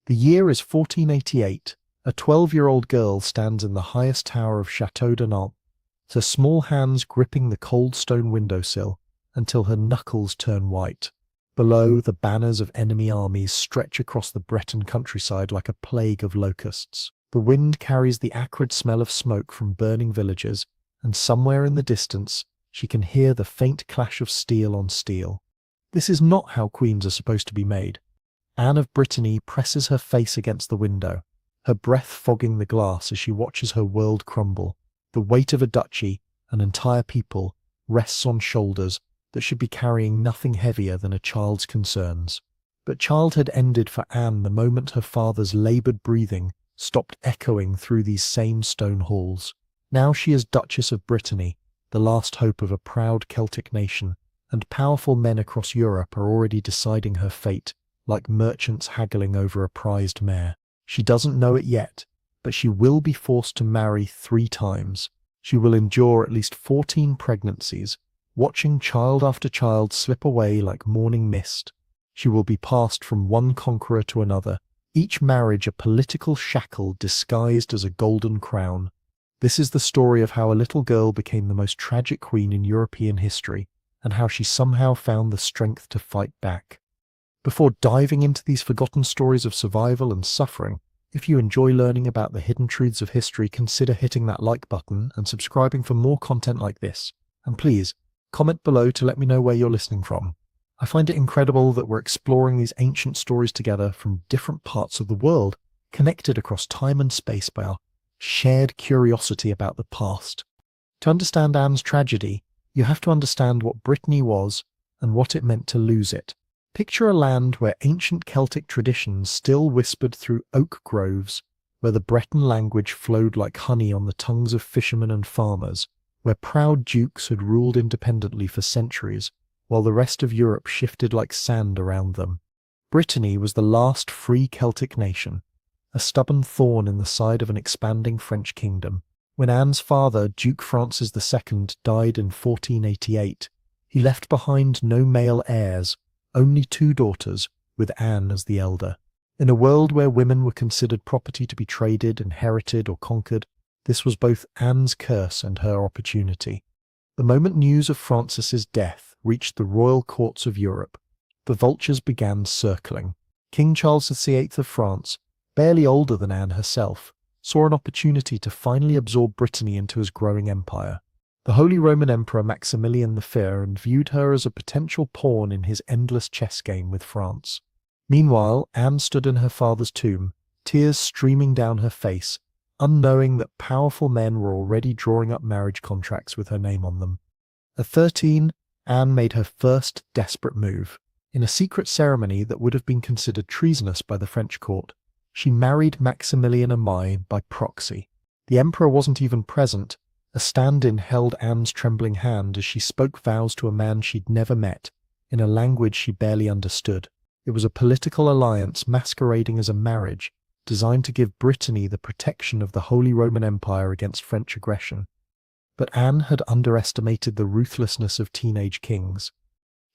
The year is 1488. A 12-year-old girl stands in the highest tower of Chateau de Nantes, her small hands gripping the cold stone windowsill until her knuckles turn white. Below, the banners of enemy armies stretch across the Breton countryside like a plague of locusts. The wind carries the acrid smell of smoke from burning villages, and somewhere in the distance, she can hear the faint clash of steel on steel. This is not how queens are supposed to be made. Anne of Brittany presses her face against the window, her breath fogging the glass as she watches her world crumble. The weight of a duchy, an entire people, rests on shoulders that should be carrying nothing heavier than a child's concerns. But childhood ended for Anne the moment her father's laboured breathing stopped echoing through these same stone halls. Now she is Duchess of Brittany, the last hope of a proud Celtic nation, and powerful men across Europe are already deciding her fate, like merchants haggling over a prized mare. She doesn't know it yet, but she will be forced to marry 3 times. She will endure at least 14 pregnancies, watching child after child slip away like morning mist. She will be passed from one conqueror to another, each marriage a political shackle disguised as a golden crown. This is the story of how a little girl became the most tragic queen in European history, and how she somehow found the strength to fight back. Before diving into these forgotten stories of survival and suffering, if you enjoy learning about the hidden truths of history, consider hitting that like button and subscribing for more content like this. And please, comment below to let me know where you're listening from. I find it incredible that we're exploring these ancient stories together from different parts of the world, connected across time and space by our shared curiosity about the past. To understand Anne's tragedy, you have to understand what Brittany was and what it meant to lose it. Picture a land where ancient Celtic traditions still whispered through oak groves, where the Breton language flowed like honey on the tongues of fishermen and farmers, where proud dukes had ruled independently for centuries, while the rest of Europe shifted like sand around them. Brittany was the last free Celtic nation, a stubborn thorn in the side of an expanding French kingdom. When Anne's father, Duke Francis II, died in 1488, he left behind no male heirs, only 2 daughters, with Anne as the elder. In a world where women were considered property to be traded, inherited, or conquered, this was both Anne's curse and her opportunity. The moment news of Francis's death reached the royal courts of Europe, the vultures began circling. King Charles VIII of France, barely older than Anne herself, saw an opportunity to finally absorb Brittany into his growing empire. The Holy Roman Emperor Maximilian V viewed her as a potential pawn in his endless chess game with France. Meanwhile, Anne stood in her father's tomb, tears streaming down her face, unknowing that powerful men were already drawing up marriage contracts with her name on them. At 13, Anne made her first desperate move. In a secret ceremony that would have been considered treasonous by the French court, she married Maximilian Amai by proxy. The emperor wasn't even present. A stand-in held Anne's trembling hand as she spoke vows to a man she'd never met, in a language she barely understood. It was a political alliance masquerading as a marriage, designed to give Brittany the protection of the Holy Roman Empire against French aggression. But Anne had underestimated the ruthlessness of teenage kings.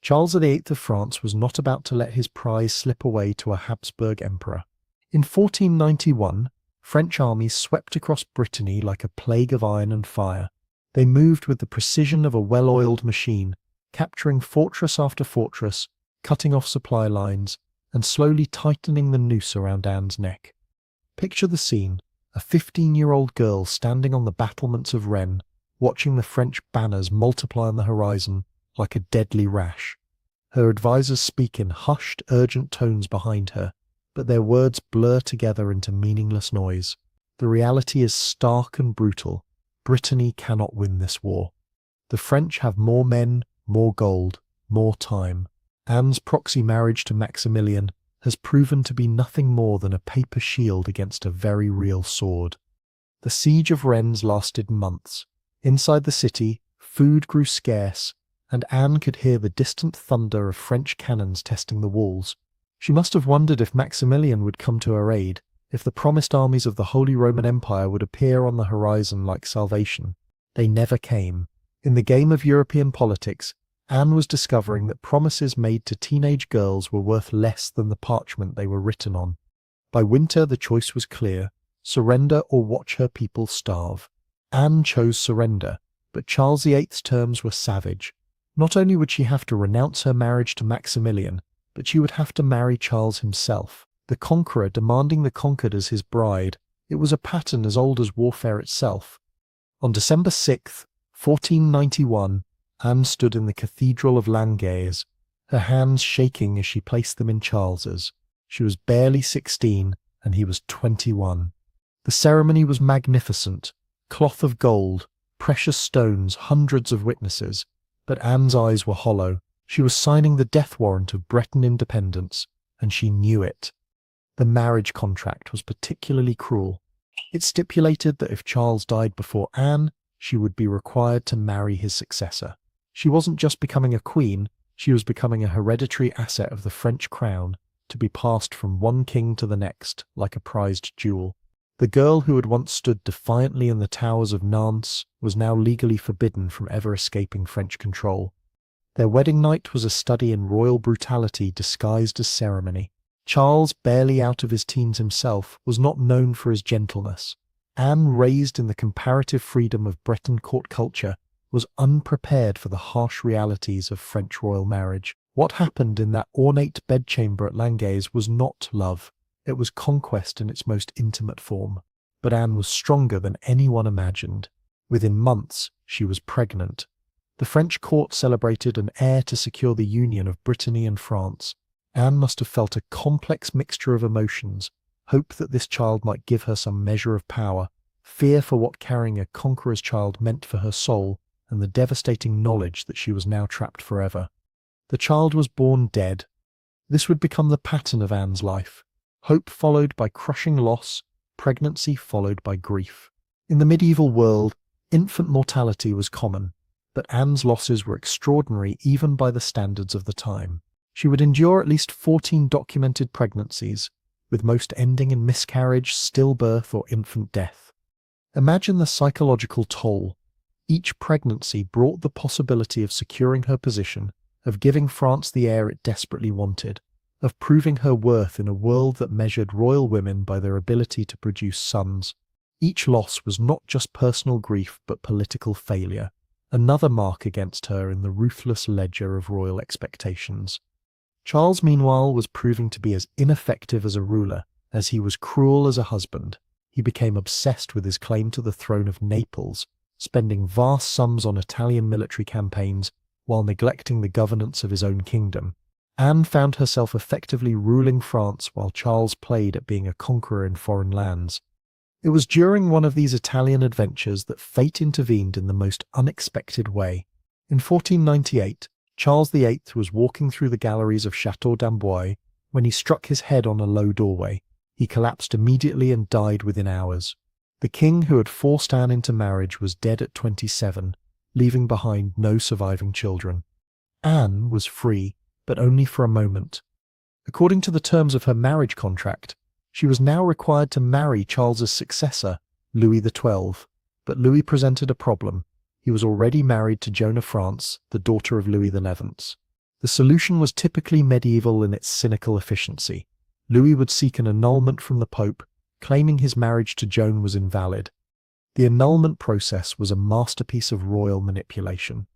Charles VIII of France was not about to let his prize slip away to a Habsburg emperor. In 1491, French armies swept across Brittany like a plague of iron and fire. They moved with the precision of a well-oiled machine, capturing fortress after fortress, cutting off supply lines, and slowly tightening the noose around Anne's neck. Picture the scene, a 15-year-old girl standing on the battlements of Rennes, watching the French banners multiply on the horizon like a deadly rash. Her advisors speak in hushed, urgent tones behind her, but their words blur together into meaningless noise. The reality is stark and brutal. Brittany cannot win this war. The French have more men, more gold, more time. Anne's proxy marriage to Maximilian has proven to be nothing more than a paper shield against a very real sword. The siege of Rennes lasted months. Inside the city, food grew scarce, and Anne could hear the distant thunder of French cannons testing the walls. She must have wondered if Maximilian would come to her aid, if the promised armies of the Holy Roman Empire would appear on the horizon like salvation. They never came. In the game of European politics, Anne was discovering that promises made to teenage girls were worth less than the parchment they were written on. By winter, the choice was clear: surrender or watch her people starve. Anne chose surrender, but Charles VIII's terms were savage. Not only would she have to renounce her marriage to Maximilian, but she would have to marry Charles himself, the conqueror demanding the conquered as his bride. It was a pattern as old as warfare itself. On December 6, 1491, Anne stood in the Cathedral of Langeais, her hands shaking as she placed them in Charles's. She was barely 16, and he was 21. The ceremony was magnificent: cloth of gold, precious stones, hundreds of witnesses. But Anne's eyes were hollow. She was signing the death warrant of Breton independence, and she knew it. The marriage contract was particularly cruel. It stipulated that if Charles died before Anne, she would be required to marry his successor. She wasn't just becoming a queen, she was becoming a hereditary asset of the French crown, to be passed from one king to the next, like a prized jewel. The girl who had once stood defiantly in the towers of Nantes was now legally forbidden from ever escaping French control. Their wedding night was a study in royal brutality disguised as ceremony. Charles, barely out of his teens himself, was not known for his gentleness. Anne, raised in the comparative freedom of Breton court culture, was unprepared for the harsh realities of French royal marriage. What happened in that ornate bedchamber at Langeais was not love. It was conquest in its most intimate form. But Anne was stronger than anyone imagined. Within months, she was pregnant. The French court celebrated an heir to secure the union of Brittany and France. Anne must have felt a complex mixture of emotions: hope that this child might give her some measure of power, fear for what carrying a conqueror's child meant for her soul, and the devastating knowledge that she was now trapped forever. The child was born dead. This would become the pattern of Anne's life: hope followed by crushing loss, pregnancy followed by grief. In the medieval world, infant mortality was common, but Anne's losses were extraordinary even by the standards of the time. She would endure at least 14 documented pregnancies, with most ending in miscarriage, stillbirth, or infant death. Imagine the psychological toll. Each pregnancy brought the possibility of securing her position, of giving France the heir it desperately wanted, of proving her worth in a world that measured royal women by their ability to produce sons. Each loss was not just personal grief but political failure, another mark against her in the ruthless ledger of royal expectations. Charles, meanwhile, was proving to be as ineffective as a ruler as he was cruel as a husband. He became obsessed with his claim to the throne of Naples, spending vast sums on Italian military campaigns while neglecting the governance of his own kingdom. Anne found herself effectively ruling France while Charles played at being a conqueror in foreign lands. It was during one of these Italian adventures that fate intervened in the most unexpected way. In 1498, Charles VIII was walking through the galleries of Château d'Amboise when he struck his head on a low doorway. He collapsed immediately and died within hours. The king who had forced Anne into marriage was dead at 27, leaving behind no surviving children. Anne was free, but only for a moment. According to the terms of her marriage contract, she was now required to marry Charles's successor, Louis XII. But Louis presented a problem. He was already married to Joan of France, the daughter of Louis XI. The solution was typically medieval in its cynical efficiency. Louis would seek an annulment from the Pope, claiming his marriage to Joan was invalid. The annulment process was a masterpiece of royal manipulation.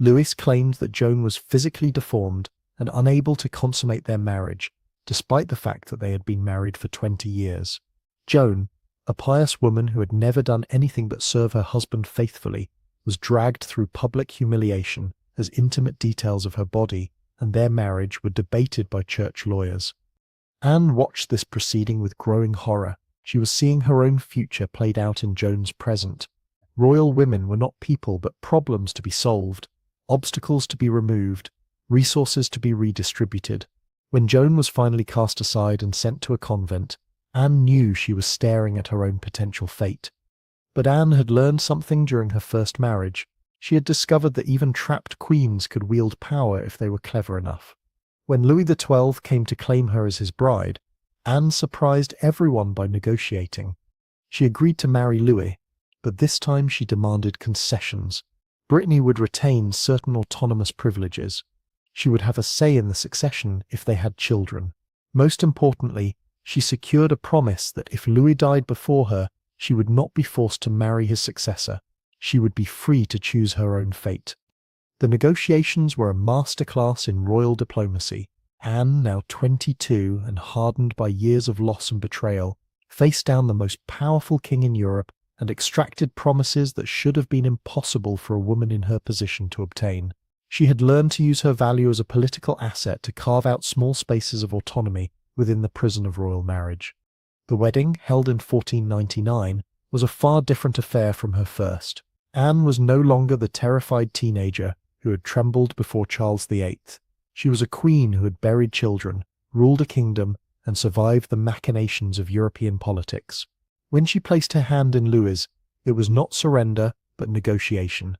Louis claimed that Joan was physically deformed and unable to consummate their marriage, despite the fact that they had been married for 20 years. Joan, a pious woman who had never done anything but serve her husband faithfully, was dragged through public humiliation as intimate details of her body and their marriage were debated by church lawyers. Anne watched this proceeding with growing horror. She was seeing her own future played out in Joan's present. Royal women were not people but problems to be solved, obstacles to be removed, resources to be redistributed. When Joan was finally cast aside and sent to a convent, Anne knew she was staring at her own potential fate. But Anne had learned something during her first marriage. She had discovered that even trapped queens could wield power if they were clever enough. When Louis XII came to claim her as his bride, Anne surprised everyone by negotiating. She agreed to marry Louis, but this time she demanded concessions. Brittany would retain certain autonomous privileges. She would have a say in the succession if they had children. Most importantly, She secured a promise that if Louis died before her, she would not be forced to marry his successor. She would be free to choose her own fate. The negotiations were a masterclass in royal diplomacy. Anne, now 22 and hardened by years of loss and betrayal, faced down the most powerful king in Europe and extracted promises that should have been impossible for a woman in her position to obtain. She had learned to use her value as a political asset to carve out small spaces of autonomy within the prison of royal marriage. The wedding, held in 1499, was a far different affair from her first. Anne was no longer the terrified teenager who had trembled before Charles VIII. She was a queen who had buried children, ruled a kingdom, and survived the machinations of European politics. When she placed her hand in Louis's, it was not surrender, but negotiation.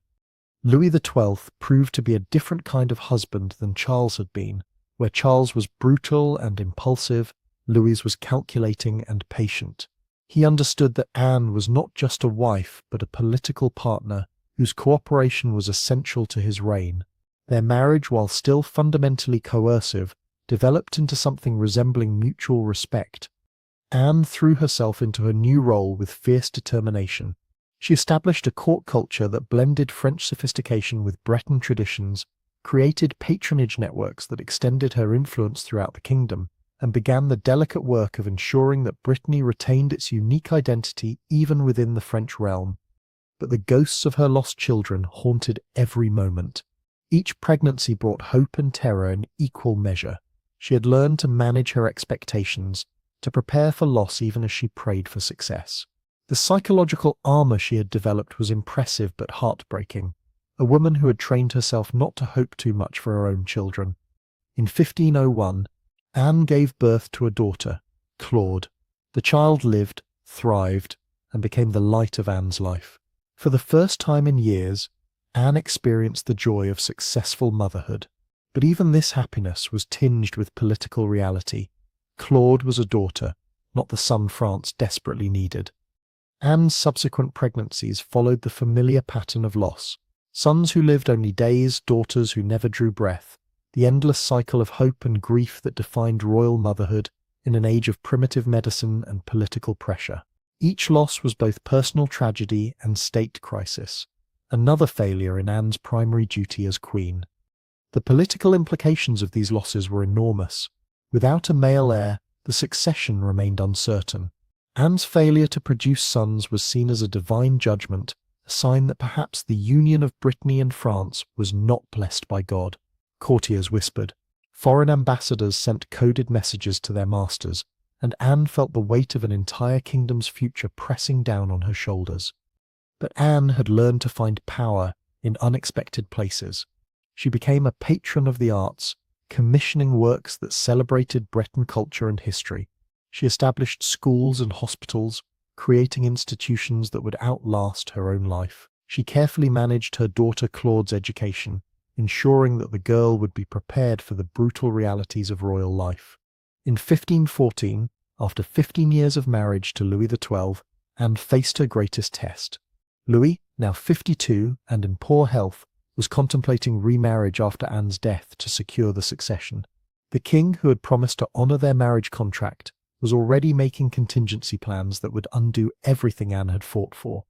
Louis XII proved to be a different kind of husband than Charles had been. Where Charles was brutal and impulsive, Louis was calculating and patient. He understood that Anne was not just a wife, but a political partner whose cooperation was essential to his reign. Their marriage, while still fundamentally coercive, developed into something resembling mutual respect. Anne threw herself into her new role with fierce determination. She established a court culture that blended French sophistication with Breton traditions, created patronage networks that extended her influence throughout the kingdom, and began the delicate work of ensuring that Brittany retained its unique identity even within the French realm. But the ghosts of her lost children haunted every moment. Each pregnancy brought hope and terror in equal measure. She had learned to manage her expectations, to prepare for loss even as she prayed for success. The psychological armor she had developed was impressive but heartbreaking. A woman who had trained herself not to hope too much for her own children. In 1501, Anne gave birth to a daughter, Claude. The child lived, thrived, and became the light of Anne's life. For the first time in years, Anne experienced the joy of successful motherhood. But even this happiness was tinged with political reality. Claude was a daughter, not the son France desperately needed. Anne's subsequent pregnancies followed the familiar pattern of loss. Sons who lived only days, daughters who never drew breath. The endless cycle of hope and grief that defined royal motherhood in an age of primitive medicine and political pressure. Each loss was both personal tragedy and state crisis, another failure in Anne's primary duty as queen. The political implications of these losses were enormous. Without a male heir, the succession remained uncertain. Anne's failure to produce sons was seen as a divine judgment, a sign that perhaps the union of Brittany and France was not blessed by God. Courtiers whispered. Foreign ambassadors sent coded messages to their masters, and Anne felt the weight of an entire kingdom's future pressing down on her shoulders. But Anne had learned to find power in unexpected places. She became a patron of the arts, commissioning works that celebrated Breton culture and history. She established schools and hospitals, creating institutions that would outlast her own life. She carefully managed her daughter Claude's education, ensuring that the girl would be prepared for the brutal realities of royal life. In 1514, after 15 years of marriage to Louis XII, Anne faced her greatest test. Louis, now 52 and in poor health, was contemplating remarriage after Anne's death to secure the succession. The king, who had promised to honour their marriage contract, was already making contingency plans that would undo everything Anne had fought for.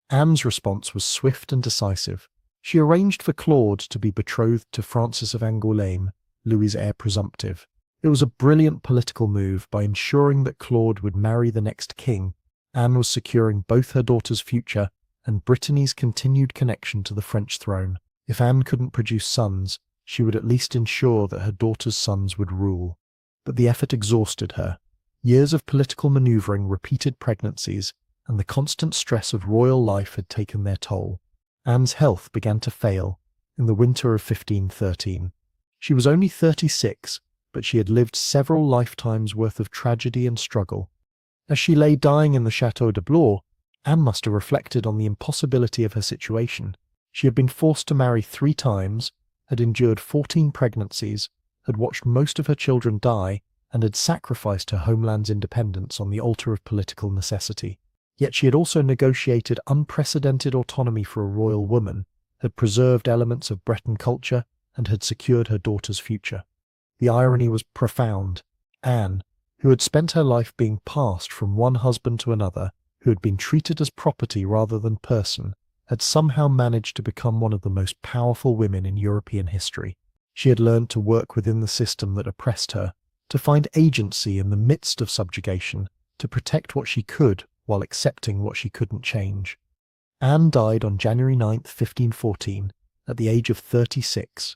Anne's response was swift and decisive. She arranged for Claude to be betrothed to Francis of Angoulême, Louis's heir presumptive. It was a brilliant political move. By ensuring that Claude would marry the next king, Anne was securing both her daughter's future and Brittany's continued connection to the French throne. If Anne couldn't produce sons, she would at least ensure that her daughter's sons would rule. But the effort exhausted her. Years of political manoeuvring, repeated pregnancies, and the constant stress of royal life had taken their toll. Anne's health began to fail in the winter of 1513. She was only 36, but she had lived several lifetimes' worth of tragedy and struggle. As she lay dying in the Château de Blois, Anne must have reflected on the impossibility of her situation. She had been forced to marry 3 times, had endured 14 pregnancies, had watched most of her children die, and had sacrificed her homeland's independence on the altar of political necessity. Yet she had also negotiated unprecedented autonomy for a royal woman, had preserved elements of Breton culture, and had secured her daughter's future. The irony was profound. Anne, who had spent her life being passed from one husband to another, who had been treated as property rather than person, had somehow managed to become one of the most powerful women in European history. She had learned to work within the system that oppressed her, to find agency in the midst of subjugation, to protect what she could while accepting what she couldn't change. Anne died on January 9, 1514, at the age of 36.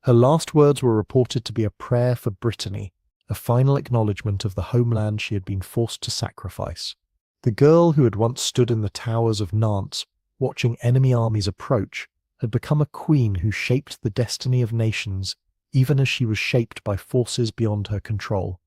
Her last words were reported to be a prayer for Brittany, a final acknowledgement of the homeland she had been forced to sacrifice. The girl who had once stood in the towers of Nantes, watching enemy armies approach, had become a queen who shaped the destiny of nations, even as she was shaped by forces beyond her control.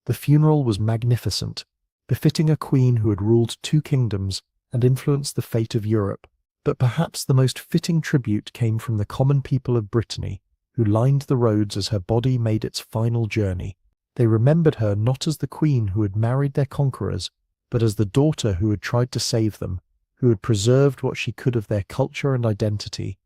The funeral was magnificent, befitting a queen who had ruled 2 kingdoms and influenced the fate of Europe, but perhaps the most fitting tribute came from the common people of Brittany, who lined the roads as her body made its final journey. They remembered her not as the queen who had married their conquerors, but as the daughter who had tried to save them, who had preserved what she could of their culture and identity.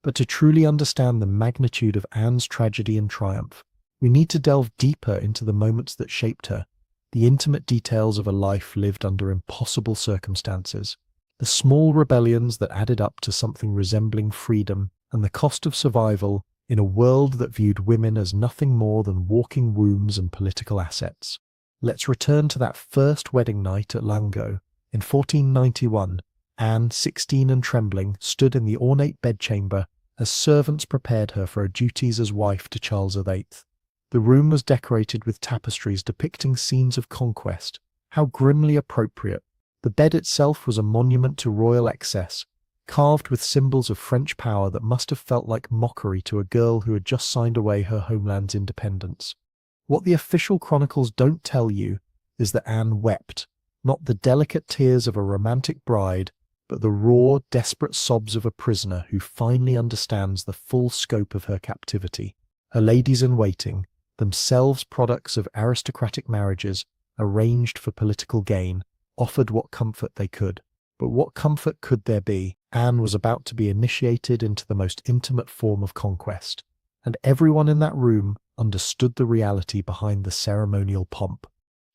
But to truly understand the magnitude of Anne's tragedy and triumph, we need to delve deeper into the moments that shaped her, the intimate details of a life lived under impossible circumstances, the small rebellions that added up to something resembling freedom, and the cost of survival in a world that viewed women as nothing more than walking wombs and political assets. Let's return to that first wedding night at Langeais. In 1491, Anne, 16 and trembling, stood in the ornate bedchamber as servants prepared her for her duties as wife to Charles VIII. The room was decorated with tapestries depicting scenes of conquest. How grimly appropriate! The bed itself was a monument to royal excess, carved with symbols of French power that must have felt like mockery to a girl who had just signed away her homeland's independence. What the official chronicles don't tell you is that Anne wept, not the delicate tears of a romantic bride, but the raw, desperate sobs of a prisoner who finally understands the full scope of her captivity. Her ladies-in-waiting, themselves products of aristocratic marriages arranged for political gain, offered what comfort they could. But what comfort could there be? Anne was about to be initiated into the most intimate form of conquest, and everyone in that room understood the reality behind the ceremonial pomp.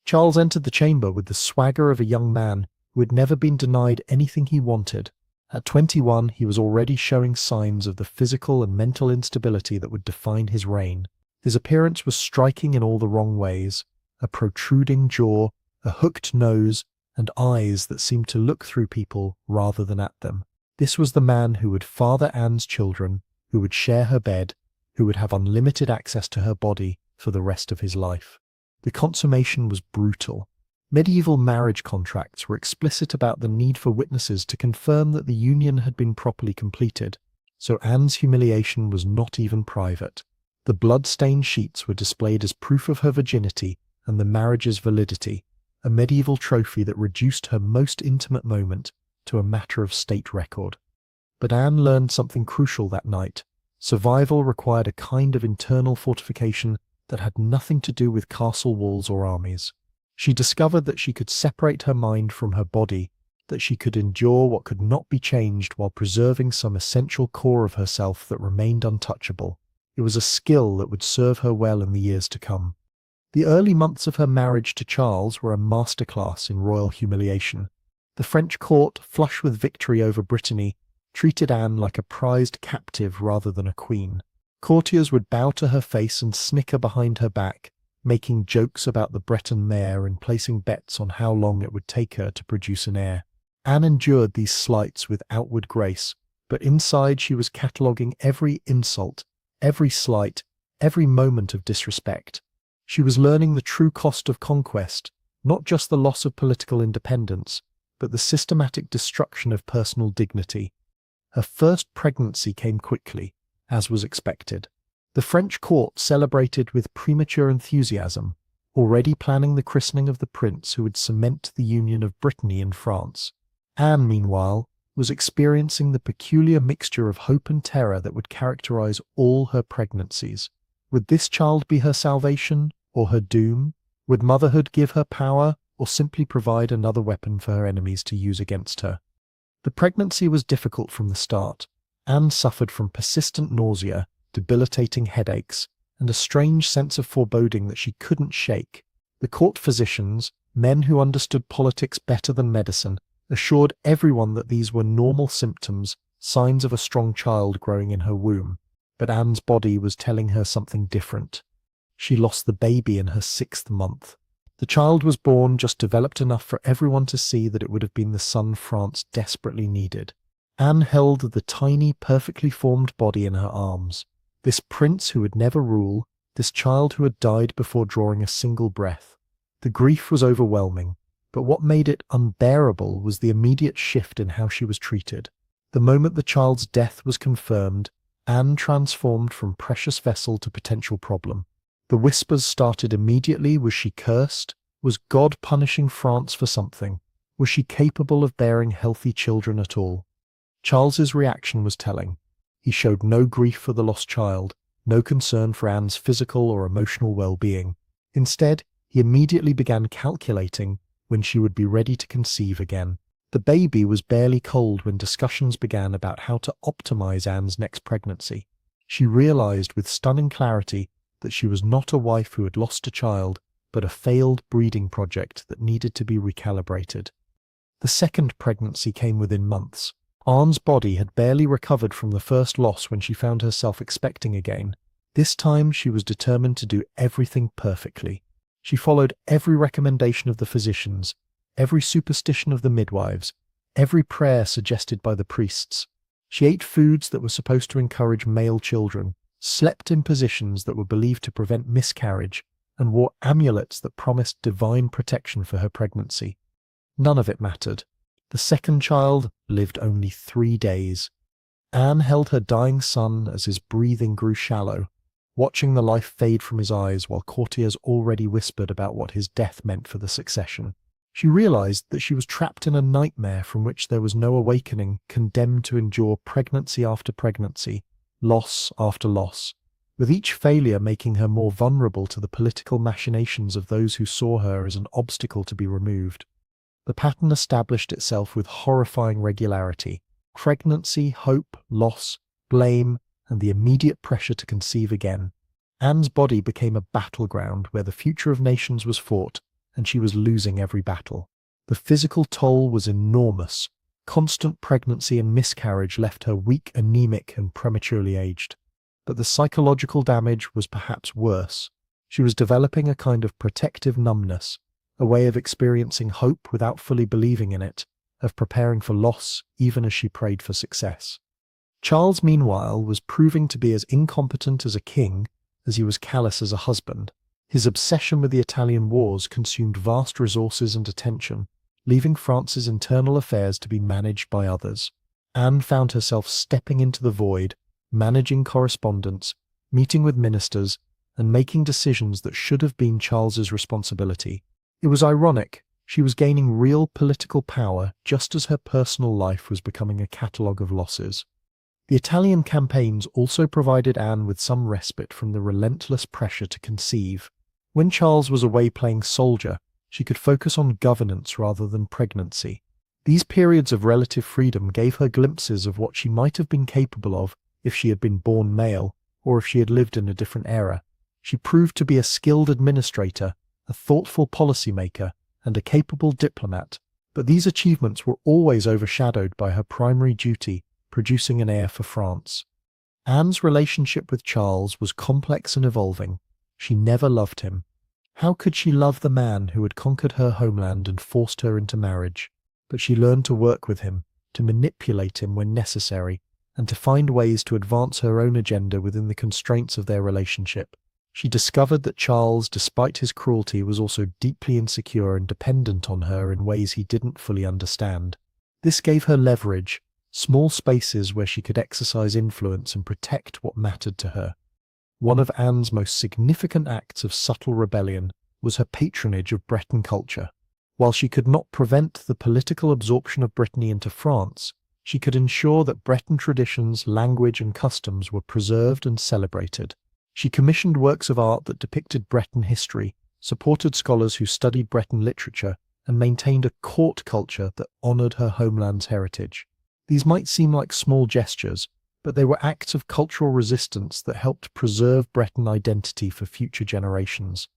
Charles entered the chamber with the swagger of a young man who had never been denied anything he wanted. At 21, he was already showing signs of the physical and mental instability that would define his reign. His appearance was striking in all the wrong ways: a protruding jaw, a hooked nose, and eyes that seemed to look through people rather than at them. This was the man who would father Anne's children, who would share her bed, who would have unlimited access to her body for the rest of his life. The consummation was brutal. Medieval marriage contracts were explicit about the need for witnesses to confirm that the union had been properly completed, so Anne's humiliation was not even private. The blood-stained sheets were displayed as proof of her virginity and the marriage's validity, a medieval trophy that reduced her most intimate moment to a matter of state record. But Anne learned something crucial that night. Survival required a kind of internal fortification that had nothing to do with castle walls or armies. She discovered that she could separate her mind from her body, that she could endure what could not be changed while preserving some essential core of herself that remained untouchable. It was a skill that would serve her well in the years to come. The early months of her marriage to Charles were a masterclass in royal humiliation. The French court, flush with victory over Brittany, treated Anne like a prized captive rather than a queen. Courtiers would bow to her face and snicker behind her back, making jokes about the Breton mare and placing bets on how long it would take her to produce an heir. Anne endured these slights with outward grace, but inside she was cataloguing every insult, every slight, every moment of disrespect. She was learning the true cost of conquest, not just the loss of political independence, but the systematic destruction of personal dignity. Her first pregnancy came quickly, as was expected. The French court celebrated with premature enthusiasm, already planning the christening of the prince who would cement the union of Brittany and France. Anne, meanwhile, was experiencing the peculiar mixture of hope and terror that would characterize all her pregnancies. Would this child be her salvation or her doom? Would motherhood give her power or simply provide another weapon for her enemies to use against her? The pregnancy was difficult from the start. Anne suffered from persistent nausea, debilitating headaches, and a strange sense of foreboding that she couldn't shake. The court physicians, men who understood politics better than medicine, assured everyone that these were normal symptoms, signs of a strong child growing in her womb. But Anne's body was telling her something different. She lost the baby in her 6th month. The child was born just developed enough for everyone to see that it would have been the son France desperately needed. Anne held the tiny, perfectly formed body in her arms. This prince who would never rule, this child who had died before drawing a single breath. The grief was overwhelming, but what made it unbearable was the immediate shift in how she was treated. The moment the child's death was confirmed, Anne transformed from precious vessel to potential problem. The whispers started immediately. Was she cursed? Was God punishing France for something? Was she capable of bearing healthy children at all? Charles's reaction was telling. He showed no grief for the lost child, no concern for Anne's physical or emotional well-being. Instead, he immediately began calculating when she would be ready to conceive again. The baby was barely cold when discussions began about how to optimize Anne's next pregnancy. She realized with stunning clarity that she was not a wife who had lost a child, but a failed breeding project that needed to be recalibrated. The second pregnancy came within months. Anne's body had barely recovered from the first loss when she found herself expecting again. This time she was determined to do everything perfectly. She followed every recommendation of the physicians, every superstition of the midwives, every prayer suggested by the priests. She ate foods that were supposed to encourage male children, slept in positions that were believed to prevent miscarriage, and wore amulets that promised divine protection for her pregnancy. None of it mattered. The second child lived only 3 days. Anne held her dying son as his breathing grew shallow, watching the life fade from his eyes while courtiers already whispered about what his death meant for the succession. She realized that she was trapped in a nightmare from which there was no awakening, condemned to endure pregnancy after pregnancy, loss after loss, with each failure making her more vulnerable to the political machinations of those who saw her as an obstacle to be removed. The pattern established itself with horrifying regularity: pregnancy, hope, loss, blame, and the immediate pressure to conceive again. Anne's body became a battleground where the future of nations was fought, and she was losing every battle. The physical toll was enormous. Constant pregnancy and miscarriage left her weak, anemic, and prematurely aged. But the psychological damage was perhaps worse. She was developing a kind of protective numbness, a way of experiencing hope without fully believing in it, of preparing for loss even as she prayed for success. Charles, meanwhile, was proving to be as incompetent as a king as he was callous as a husband. His obsession with the Italian wars consumed vast resources and attention, leaving France's internal affairs to be managed by others. Anne found herself stepping into the void, managing correspondence, meeting with ministers, and making decisions that should have been Charles's responsibility. It was ironic. She was gaining real political power just as her personal life was becoming a catalogue of losses. The Italian campaigns also provided Anne with some respite from the relentless pressure to conceive. When Charles was away playing soldier, she could focus on governance rather than pregnancy. These periods of relative freedom gave her glimpses of what she might have been capable of if she had been born male, or if she had lived in a different era. She proved to be a skilled administrator, a thoughtful policymaker, and a capable diplomat, but these achievements were always overshadowed by her primary duty, producing an heir for France. Anne's relationship with Charles was complex and evolving. She never loved him. How could she love the man who had conquered her homeland and forced her into marriage? But she learned to work with him, to manipulate him when necessary, and to find ways to advance her own agenda within the constraints of their relationship. She discovered that Charles, despite his cruelty, was also deeply insecure and dependent on her in ways he didn't fully understand. This gave her leverage, small spaces where she could exercise influence and protect what mattered to her. One of Anne's most significant acts of subtle rebellion was her patronage of Breton culture. While she could not prevent the political absorption of Brittany into France, she could ensure that Breton traditions, language, and customs were preserved and celebrated. She commissioned works of art that depicted Breton history, supported scholars who studied Breton literature, and maintained a court culture that honoured her homeland's heritage. These might seem like small gestures, but they were acts of cultural resistance that helped preserve Breton identity for future generations.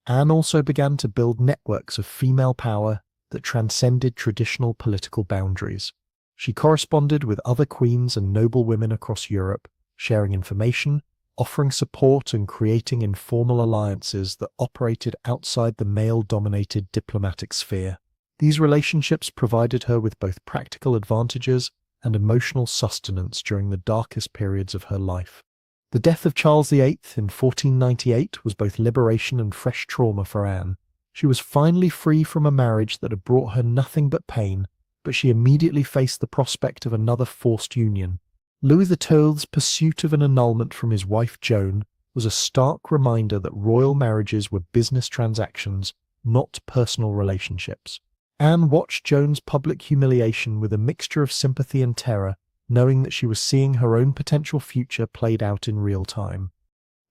Anne also began to build networks of female power that transcended traditional political boundaries. She corresponded with other queens and noblewomen across Europe, sharing information, offering support, and creating informal alliances that operated outside the male-dominated diplomatic sphere. These relationships provided her with both practical advantages and emotional sustenance during the darkest periods of her life. The death of Charles VIII in 1498 was both liberation and fresh trauma for Anne. She was finally free from a marriage that had brought her nothing but pain, but she immediately faced the prospect of another forced union. Louis XII's pursuit of an annulment from his wife Joan was a stark reminder that royal marriages were business transactions, not personal relationships. Anne watched Joan's public humiliation with a mixture of sympathy and terror, knowing that she was seeing her own potential future played out in real time.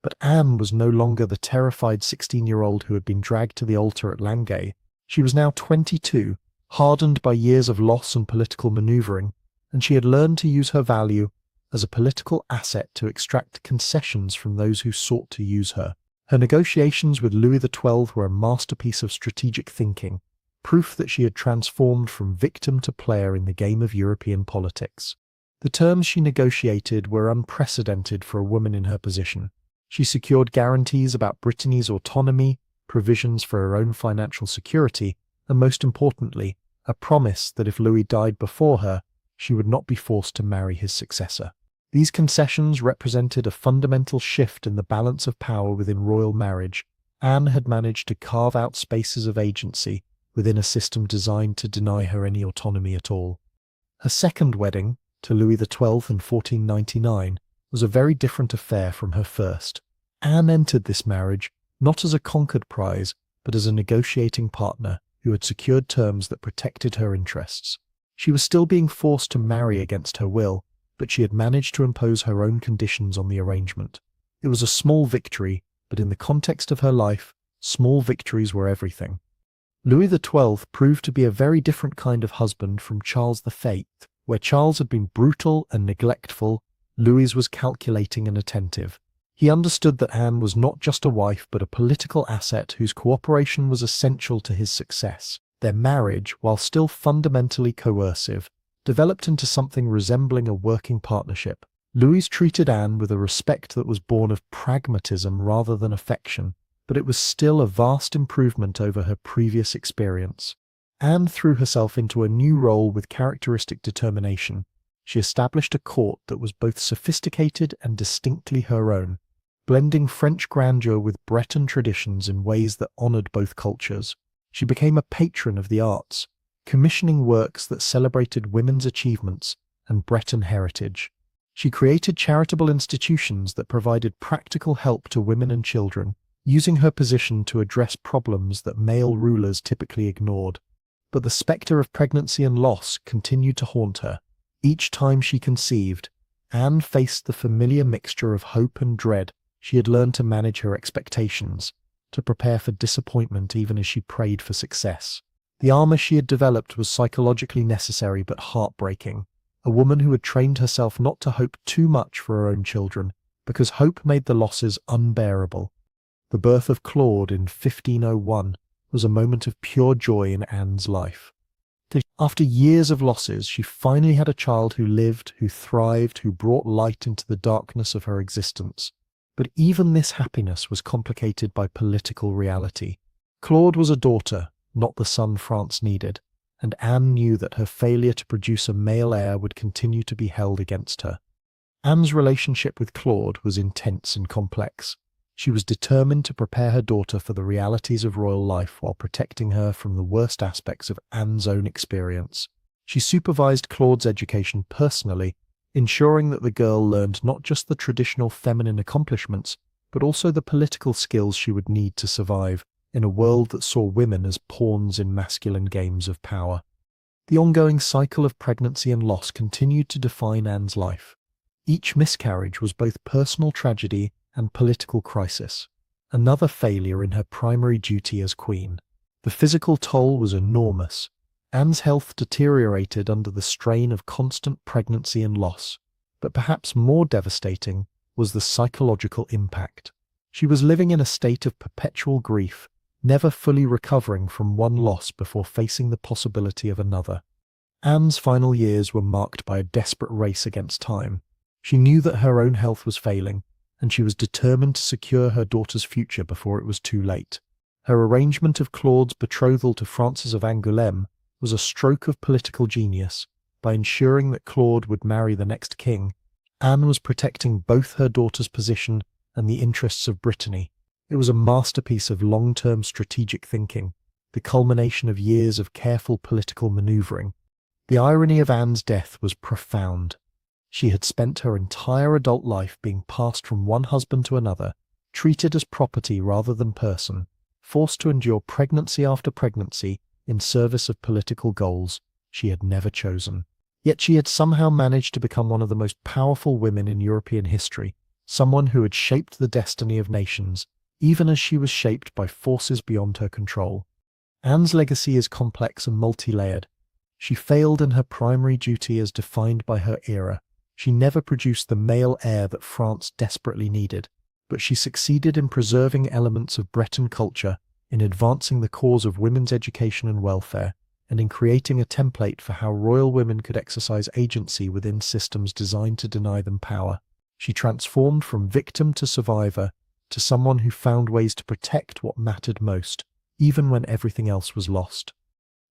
But Anne was no longer the terrified 16-year-old who had been dragged to the altar at Langay. She was now 22, hardened by years of loss and political maneuvering, and she had learned to use her value as a political asset to extract concessions from those who sought to use her. Her negotiations with Louis XII were a masterpiece of strategic thinking, proof that she had transformed from victim to player in the game of European politics. The terms she negotiated were unprecedented for a woman in her position. She secured guarantees about Brittany's autonomy, provisions for her own financial security, and most importantly, a promise that if Louis died before her, she would not be forced to marry his successor. These concessions represented a fundamental shift in the balance of power within royal marriage. Anne had managed to carve out spaces of agency within a system designed to deny her any autonomy at all. Her second wedding, to Louis XII in 1499, was a very different affair from her first. Anne entered this marriage not as a conquered prize, but as a negotiating partner who had secured terms that protected her interests. She was still being forced to marry against her will, but she had managed to impose her own conditions on the arrangement. It was a small victory, but in the context of her life, small victories were everything. Louis XII proved to be a very different kind of husband from Charles V. Where Charles had been brutal and neglectful, Louis was calculating and attentive. He understood that Anne was not just a wife but a political asset whose cooperation was essential to his success. Their marriage, while still fundamentally coercive, developed into something resembling a working partnership. Louis treated Anne with a respect that was born of pragmatism rather than affection, but it was still a vast improvement over her previous experience. Anne threw herself into a new role with characteristic determination. She established a court that was both sophisticated and distinctly her own, blending French grandeur with Breton traditions in ways that honored both cultures. She became a patron of the arts, commissioning works that celebrated women's achievements and Breton heritage. She created charitable institutions that provided practical help to women and children, using her position to address problems that male rulers typically ignored. But the spectre of pregnancy and loss continued to haunt her. Each time she conceived, Anne faced the familiar mixture of hope and dread. She had learned to manage her expectations, to prepare for disappointment even as she prayed for success. The armor she had developed was psychologically necessary but heartbreaking. A woman who had trained herself not to hope too much for her own children, because hope made the losses unbearable. The birth of Claude in 1501 was a moment of pure joy in Anne's life. After years of losses, she finally had a child who lived, who thrived, who brought light into the darkness of her existence. But even this happiness was complicated by political reality. Claude was a daughter, not the son France needed, and Anne knew that her failure to produce a male heir would continue to be held against her. Anne's relationship with Claude was intense and complex. She was determined to prepare her daughter for the realities of royal life while protecting her from the worst aspects of Anne's own experience. She supervised Claude's education personally, ensuring that the girl learned not just the traditional feminine accomplishments, but also the political skills she would need to survive in a world that saw women as pawns in masculine games of power. The ongoing cycle of pregnancy and loss continued to define Anne's life. Each miscarriage was both personal tragedy and political crisis, another failure in her primary duty as queen. The physical toll was enormous. Anne's health deteriorated under the strain of constant pregnancy and loss, but perhaps more devastating was the psychological impact. She was living in a state of perpetual grief, never fully recovering from one loss before facing the possibility of another. Anne's final years were marked by a desperate race against time. She knew that her own health was failing, and she was determined to secure her daughter's future before it was too late. Her arrangement of Claude's betrothal to Francis of Angoulême was a stroke of political genius. By ensuring that Claude would marry the next king, Anne was protecting both her daughter's position and the interests of Brittany. It was a masterpiece of long-term strategic thinking, the culmination of years of careful political maneuvering. The irony of Anne's death was profound. She had spent her entire adult life being passed from one husband to another, treated as property rather than person, forced to endure pregnancy after pregnancy in service of political goals she had never chosen. Yet she had somehow managed to become one of the most powerful women in European history, someone who had shaped the destiny of nations, even as she was shaped by forces beyond her control. Anne's legacy is complex and multi-layered. She failed in her primary duty as defined by her era. She never produced the male heir that France desperately needed, but she succeeded in preserving elements of Breton culture, in advancing the cause of women's education and welfare, and in creating a template for how royal women could exercise agency within systems designed to deny them power. She transformed from victim to survivor, to someone who found ways to protect what mattered most, even when everything else was lost.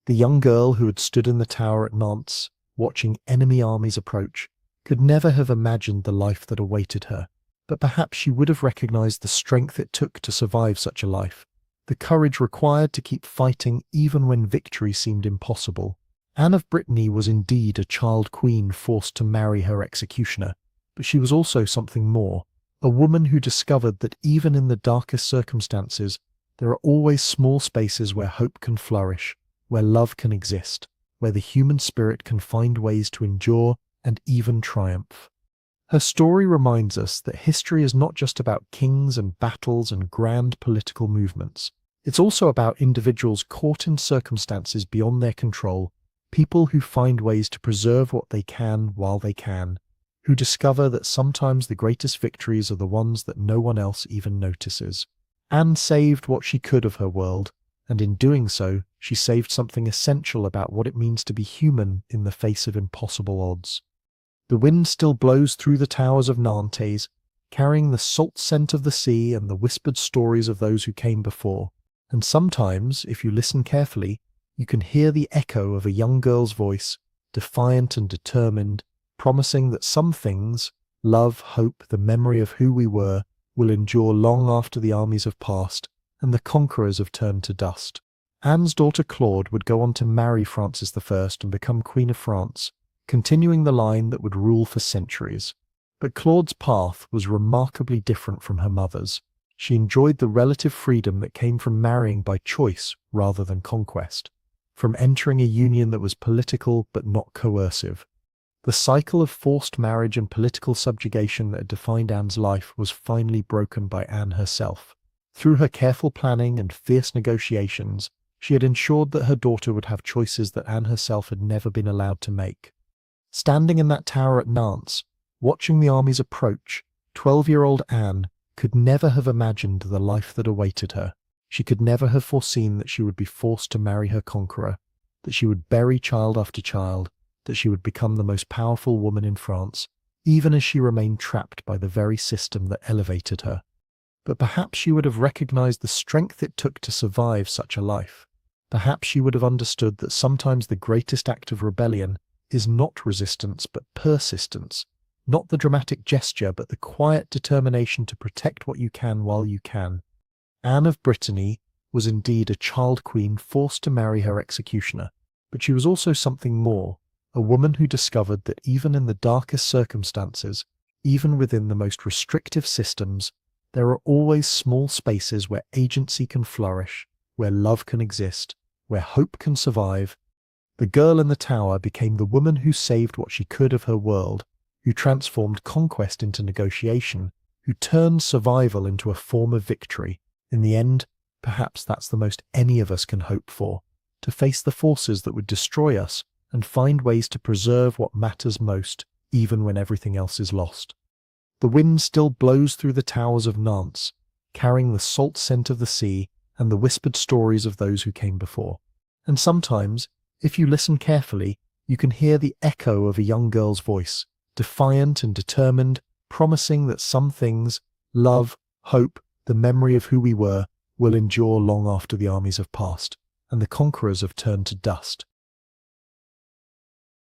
The young girl who had stood in the tower at Nantes, watching enemy armies approach, could never have imagined the life that awaited her, but perhaps she would have recognized the strength it took to survive such a life, the courage required to keep fighting even when victory seemed impossible. Anne of Brittany was indeed a child queen forced to marry her executioner, but she was also something more, a woman who discovered that even in the darkest circumstances, there are always small spaces where hope can flourish, where love can exist, where the human spirit can find ways to endure and even triumph. Her story reminds us that history is not just about kings and battles and grand political movements. It's also about individuals caught in circumstances beyond their control, people who find ways to preserve what they can while they can, who discover that sometimes the greatest victories are the ones that no one else even notices. Anne saved what she could of her world, and in doing so, she saved something essential about what it means to be human in the face of impossible odds. The wind still blows through the towers of Nantes, carrying the salt scent of the sea and the whispered stories of those who came before, and sometimes, if you listen carefully, you can hear the echo of a young girl's voice, defiant and determined, promising that some things, love, hope, the memory of who we were, will endure long after the armies have passed and the conquerors have turned to dust. Anne's daughter Claude would go on to marry Francis I and become Queen of France, continuing the line that would rule for centuries. But Claude's path was remarkably different from her mother's. She enjoyed the relative freedom that came from marrying by choice rather than conquest, from entering a union that was political but not coercive. The cycle of forced marriage and political subjugation that had defined Anne's life was finally broken by Anne herself. Through her careful planning and fierce negotiations, she had ensured that her daughter would have choices that Anne herself had never been allowed to make. Standing in that tower at Nantes, watching the armies approach, 12-year-old Anne could never have imagined the life that awaited her. She could never have foreseen that she would be forced to marry her conqueror, that she would bury child after child, that she would become the most powerful woman in France, even as she remained trapped by the very system that elevated her. But perhaps she would have recognized the strength it took to survive such a life. Perhaps she would have understood that sometimes the greatest act of rebellion is not resistance but persistence, not the dramatic gesture but the quiet determination to protect what you can while you can. Anne of Brittany was indeed a child queen forced to marry her executioner, but she was also something more, a woman who discovered that even in the darkest circumstances, even within the most restrictive systems, there are always small spaces where agency can flourish, where love can exist, where hope can survive. The girl in the tower became the woman who saved what she could of her world, who transformed conquest into negotiation, who turned survival into a form of victory. In the end, perhaps that's the most any of us can hope for, to face the forces that would destroy us and find ways to preserve what matters most, even when everything else is lost. The wind still blows through the towers of Nantes, carrying the salt scent of the sea and the whispered stories of those who came before. And sometimes, if you listen carefully, you can hear the echo of a young girl's voice, defiant and determined, promising that some things, love, hope, the memory of who we were, will endure long after the armies have passed, and the conquerors have turned to dust.